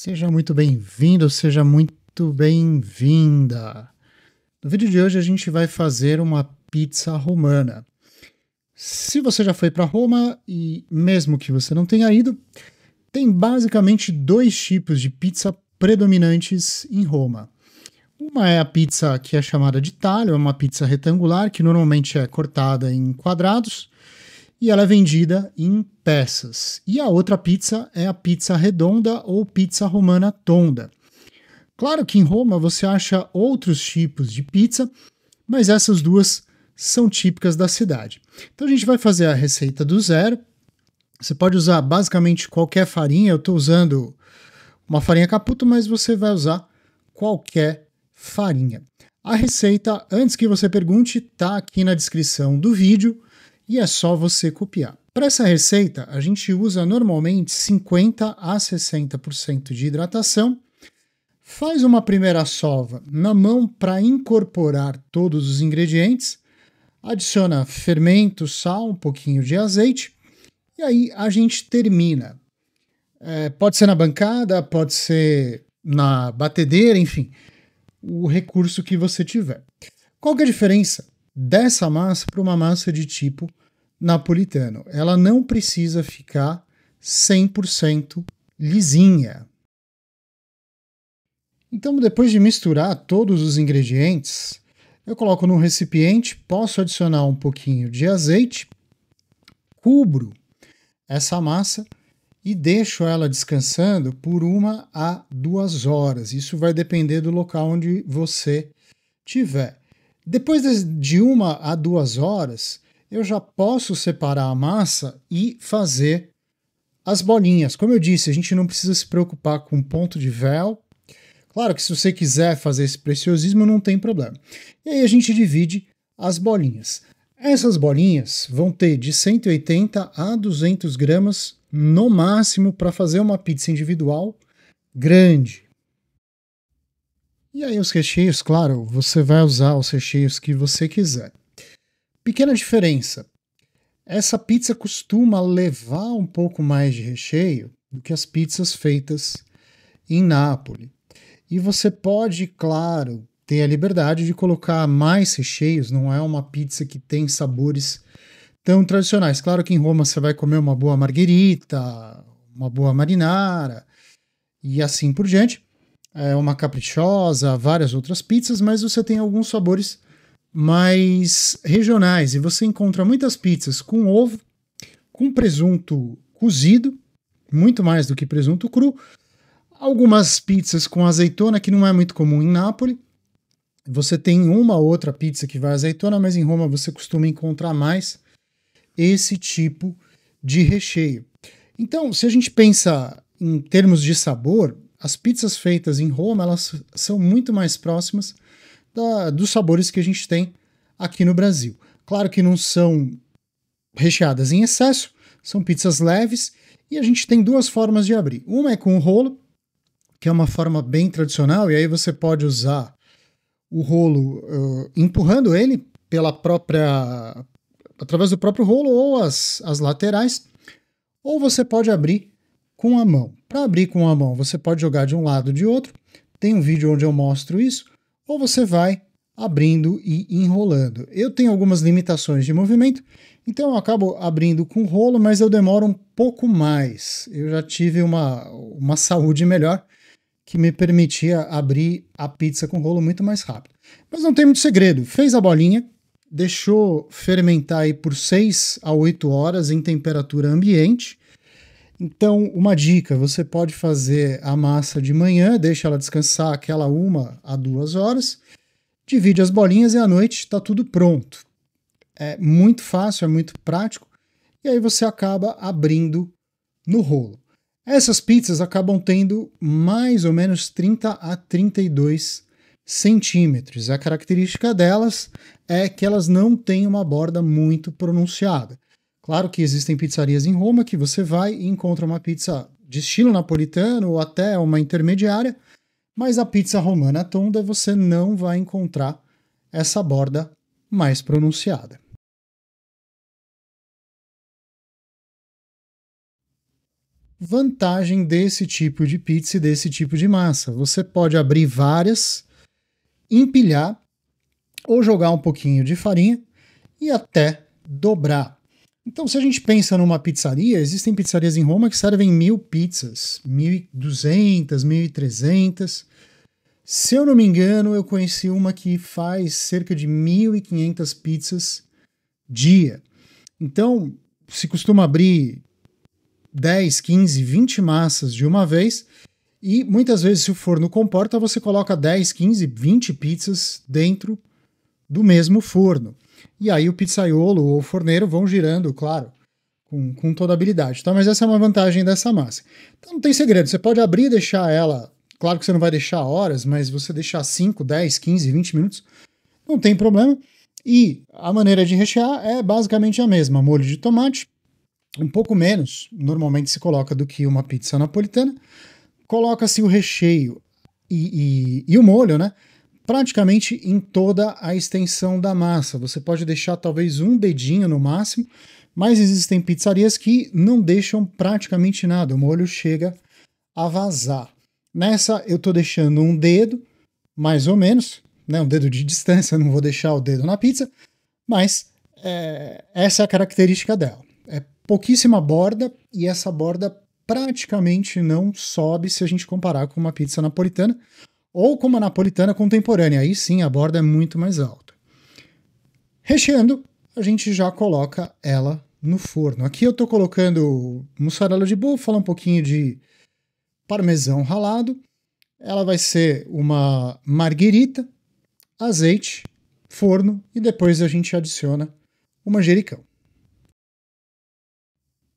Seja muito bem-vindo, seja muito bem-vinda. No vídeo de hoje a gente vai fazer uma pizza romana. Se você já foi para Roma e mesmo que você não tenha ido, tem basicamente dois tipos de pizza predominantes em Roma. Uma é a pizza que é chamada de talho, é uma pizza retangular que normalmente é cortada em quadrados e ela é vendida em peças. E a outra pizza é a pizza redonda ou pizza romana tonda. Claro que em Roma você acha outros tipos de pizza, mas essas duas são típicas da cidade. Então a gente vai fazer a receita do zero. Você pode usar basicamente qualquer farinha. Eu estou usando uma farinha Caputo, mas você vai usar qualquer farinha. A receita, antes que você pergunte, está aqui na descrição do vídeo e é só você copiar. Para essa receita, a gente usa normalmente 50 a 60% de hidratação. Faz uma primeira sova na mão para incorporar todos os ingredientes, adiciona fermento, sal, um pouquinho de azeite e aí a gente termina. Pode ser na bancada, pode ser na batedeira, enfim, o recurso que você tiver. Qual que é a diferença dessa massa para uma massa de tipo napolitano? Ela não precisa ficar 100% lisinha. Então, depois de misturar todos os ingredientes, eu coloco num recipiente, posso adicionar um pouquinho de azeite, cubro essa massa e deixo ela descansando por 1 a 2 horas. Isso vai depender do local onde você estiver. Depois de 1 a 2 horas, eu já posso separar a massa e fazer as bolinhas. Como eu disse, a gente não precisa se preocupar com ponto de véu. Claro que se você quiser fazer esse preciosismo, não tem problema. E aí a gente divide as bolinhas. Essas bolinhas vão ter de 180 a 200 gramas no máximo para fazer uma pizza individual grande. E aí os recheios, claro, você vai usar os recheios que você quiser. Pequena diferença. Essa pizza costuma levar um pouco mais de recheio do que as pizzas feitas em Nápoles. E você pode, claro, ter a liberdade de colocar mais recheios, não é uma pizza que tem sabores tão tradicionais. Claro que em Roma você vai comer uma boa margherita, uma boa marinara e assim por diante. Uma capricciosa, várias outras pizzas, mas você tem alguns sabores mais regionais. E você encontra muitas pizzas com ovo, com presunto cozido, muito mais do que presunto cru. Algumas pizzas com azeitona, que não é muito comum em Nápoles. Você tem uma ou outra pizza que vai azeitona, mas em Roma você costuma encontrar mais esse tipo de recheio. Então, se a gente pensa em termos de sabor, as pizzas feitas em Roma elas são muito mais próximas dos sabores que a gente tem aqui no Brasil. Claro que não são recheadas em excesso, são pizzas leves, e a gente tem duas formas de abrir. Uma é com o rolo, que é uma forma bem tradicional, e aí você pode usar o rolo empurrando ele através do próprio rolo ou as laterais, ou você pode abrir com a mão. Para abrir com a mão, você pode jogar de um lado ou de outro, tem um vídeo onde eu mostro isso, ou você vai abrindo e enrolando. Eu tenho algumas limitações de movimento, então eu acabo abrindo com o rolo, mas eu demoro um pouco mais. Eu já tive uma saúde melhor, que me permitia abrir a pizza com rolo muito mais rápido. Mas não tem muito segredo. Fez a bolinha, deixou fermentar aí por 6 a 8 horas em temperatura ambiente. Então, uma dica, você pode fazer a massa de manhã, deixa ela descansar aquela 1 a 2 horas, divide as bolinhas e à noite está tudo pronto. É muito fácil, é muito prático, e aí você acaba abrindo no rolo. Essas pizzas acabam tendo mais ou menos 30 a 32 centímetros. A característica delas é que elas não têm uma borda muito pronunciada. Claro que existem pizzarias em Roma que você vai e encontra uma pizza de estilo napolitano ou até uma intermediária, mas a pizza romana tonda você não vai encontrar essa borda mais pronunciada. vantagem desse tipo de pizza e desse tipo de massa. Você pode abrir várias, empilhar ou jogar um pouquinho de farinha e até dobrar. Então, se a gente pensa numa pizzaria, existem pizzarias em Roma que servem 1.000 pizzas, 1.200, 1.300. Se eu não me engano, eu conheci uma que faz cerca de 1.500 pizzas dia. Então, se costuma abrir 10, 15, 20 massas de uma vez, e muitas vezes, se o forno comporta, você coloca 10, 15, 20 pizzas dentro do mesmo forno. E aí o pizzaiolo ou o forneiro vão girando, claro, com toda a habilidade. Tá? Mas essa é uma vantagem dessa massa. Então não tem segredo, você pode abrir e deixar ela, claro que você não vai deixar horas, mas você deixar 5, 10, 15, 20 minutos, não tem problema. E a maneira de rechear é basicamente a mesma, molho de tomate, um pouco menos, normalmente se coloca do que uma pizza napolitana, coloca-se o recheio e o molho, né? Praticamente em toda a extensão da massa. Você pode deixar talvez um dedinho no máximo, mas existem pizzarias que não deixam praticamente nada, o molho chega a vazar. Nessa eu estou deixando um dedo, mais ou menos, né, um dedo de distância, não vou deixar o dedo na pizza, mas essa é a característica dela. É pouquíssima borda e essa borda praticamente não sobe se a gente comparar com uma pizza napolitana, ou com uma napolitana contemporânea, aí sim a borda é muito mais alta. Recheando, a gente já coloca ela no forno. Aqui eu estou colocando mussarela de búfala, um pouquinho de parmesão ralado. Ela vai ser uma marguerita, azeite, forno e depois a gente adiciona o manjericão.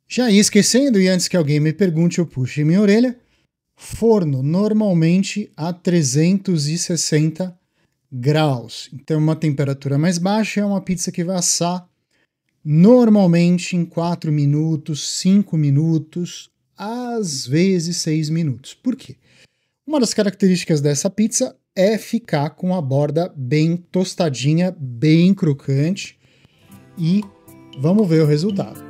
Já ia esquecendo, e antes que alguém me pergunte, eu puxo em minha orelha, forno normalmente a 360 graus. Então, uma temperatura mais baixa é uma pizza que vai assar normalmente em 4 minutos, 5 minutos, às vezes 6 minutos. Por quê? Uma das características dessa pizza é ficar com a borda bem tostadinha, bem crocante. E vamos ver o resultado.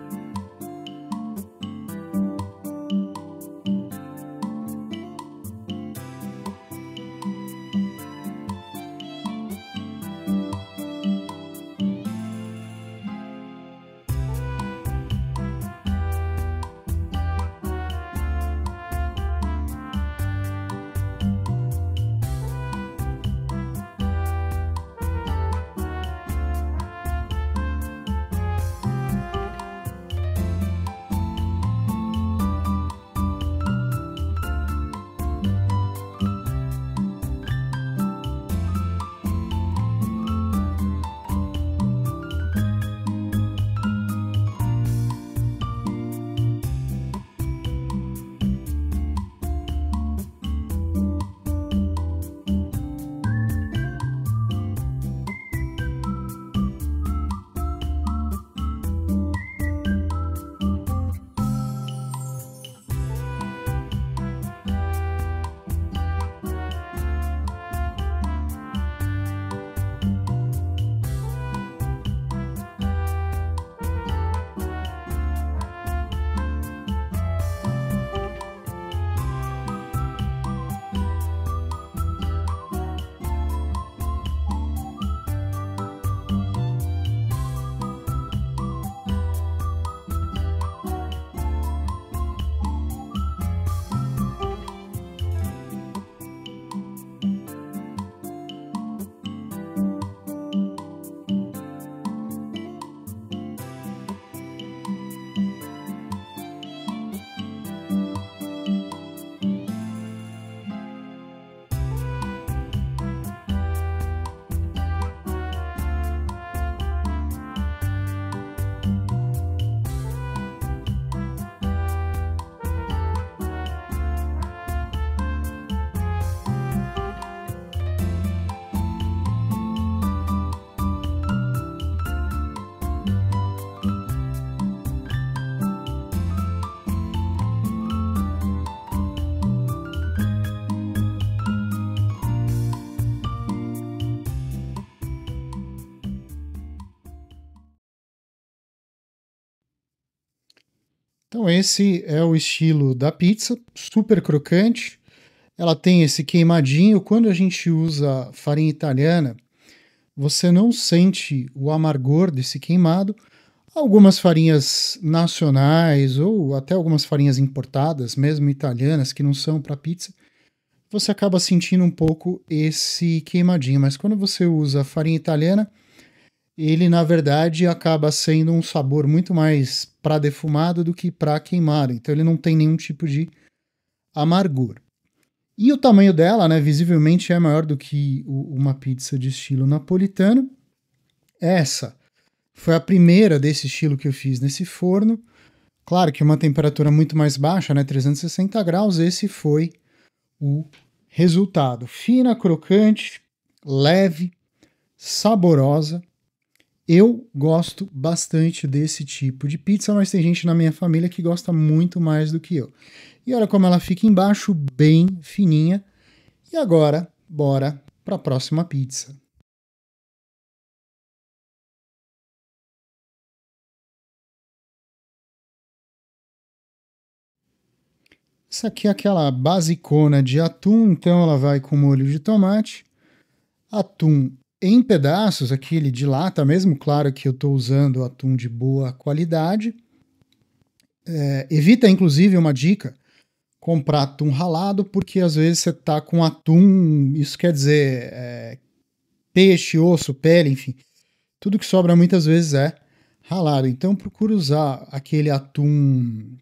Então esse é o estilo da pizza, super crocante. Ela tem esse queimadinho. Quando a gente usa farinha italiana, você não sente o amargor desse queimado. Algumas farinhas nacionais ou até algumas farinhas importadas, mesmo italianas, que não são para pizza, você acaba sentindo um pouco esse queimadinho. Mas quando você usa farinha italiana, ele na verdade acaba sendo um sabor muito mais para defumado do que para queimado. Então ele não tem nenhum tipo de amargor. E o tamanho dela, né, visivelmente é maior do que uma pizza de estilo napolitano. Essa foi a primeira desse estilo que eu fiz nesse forno. Claro que uma temperatura muito mais baixa, né, 360 graus. Esse foi o resultado. Fina, crocante, leve, saborosa. Eu gosto bastante desse tipo de pizza, mas tem gente na minha família que gosta muito mais do que eu. E olha como ela fica embaixo, bem fininha. E agora, bora para a próxima pizza. Essa aqui é aquela basicona de atum, então ela vai com molho de tomate. Atum em pedaços, aquele de lata mesmo, claro que eu estou usando atum de boa qualidade. Evita, inclusive, uma dica, comprar atum ralado, porque às vezes você tá com atum, isso quer dizer peixe, osso, pele, enfim, tudo que sobra muitas vezes é ralado. Então procura usar aquele atum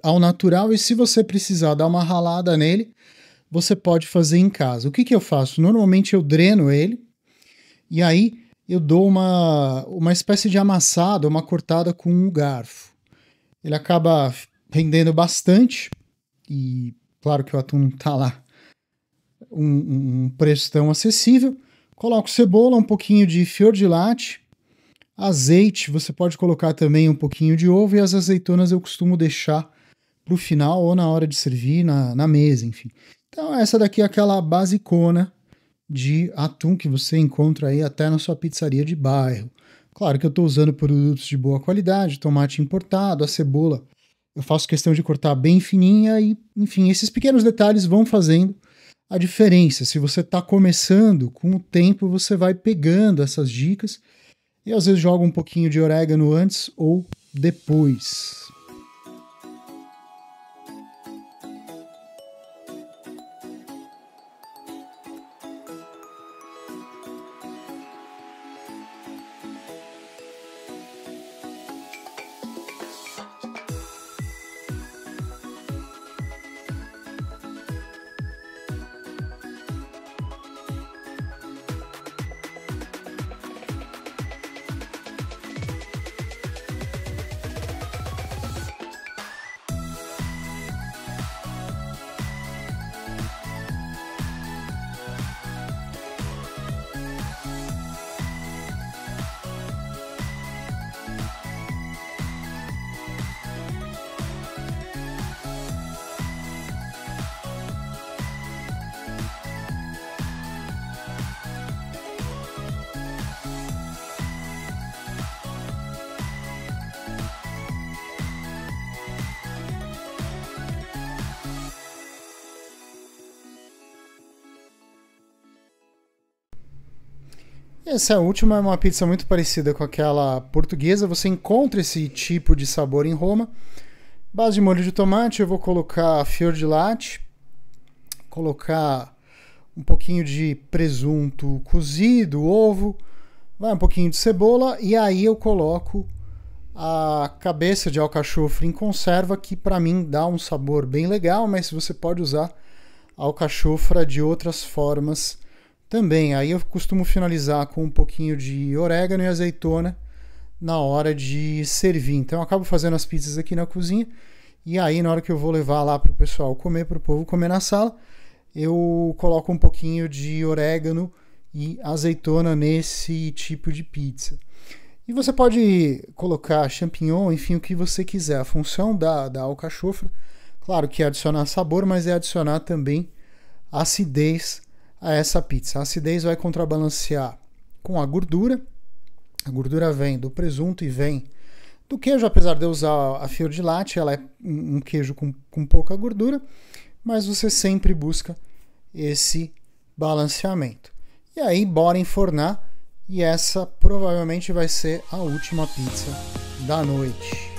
ao natural, e se você precisar dar uma ralada nele, você pode fazer em casa. O que, que eu faço? Normalmente eu dreno ele, e aí eu dou uma espécie de amassada, uma cortada com um garfo. Ele acaba rendendo bastante, e claro que o atum não está lá um preço tão acessível. Coloco cebola, um pouquinho de fior de latte, azeite, você pode colocar também um pouquinho de ovo, e as azeitonas eu costumo deixar para o final ou na hora de servir na mesa, enfim. Então essa daqui é aquela basicona de atum que você encontra aí até na sua pizzaria de bairro. Claro que eu estou usando produtos de boa qualidade, tomate importado, a cebola eu faço questão de cortar bem fininha e, enfim, esses pequenos detalhes vão fazendo a diferença. Se você está começando, com o tempo você vai pegando essas dicas e às vezes joga um pouquinho de orégano antes ou depois. Essa última é uma pizza muito parecida com aquela portuguesa. Você encontra esse tipo de sabor em Roma. Base de molho de tomate, eu vou colocar fior de latte, colocar um pouquinho de presunto cozido, ovo, vai um pouquinho de cebola, e aí eu coloco a cabeça de alcachofre em conserva, que para mim dá um sabor bem legal, mas você pode usar a alcachofra de outras formas também. Aí eu costumo finalizar com um pouquinho de orégano e azeitona na hora de servir. Então eu acabo fazendo as pizzas aqui na cozinha, e aí na hora que eu vou levar lá para o pessoal comer, para o povo comer na sala, eu coloco um pouquinho de orégano e azeitona nesse tipo de pizza. E você pode colocar champignon, enfim, o que você quiser. A função da alcachofra, claro que é adicionar sabor, mas é adicionar também acidez a essa pizza. A acidez vai contrabalancear com a gordura. A gordura vem do presunto e vem do queijo, apesar de eu usar a fior di latte, ela é um queijo com pouca gordura, mas você sempre busca esse balanceamento. E aí, bora enfornar, e essa provavelmente vai ser a última pizza da noite.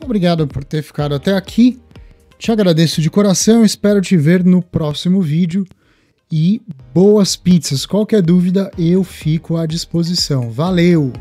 Obrigado por ter ficado até aqui. Te agradeço de coração, espero te ver no próximo vídeo. E boas pizzas. Qualquer dúvida, eu fico à disposição. Valeu!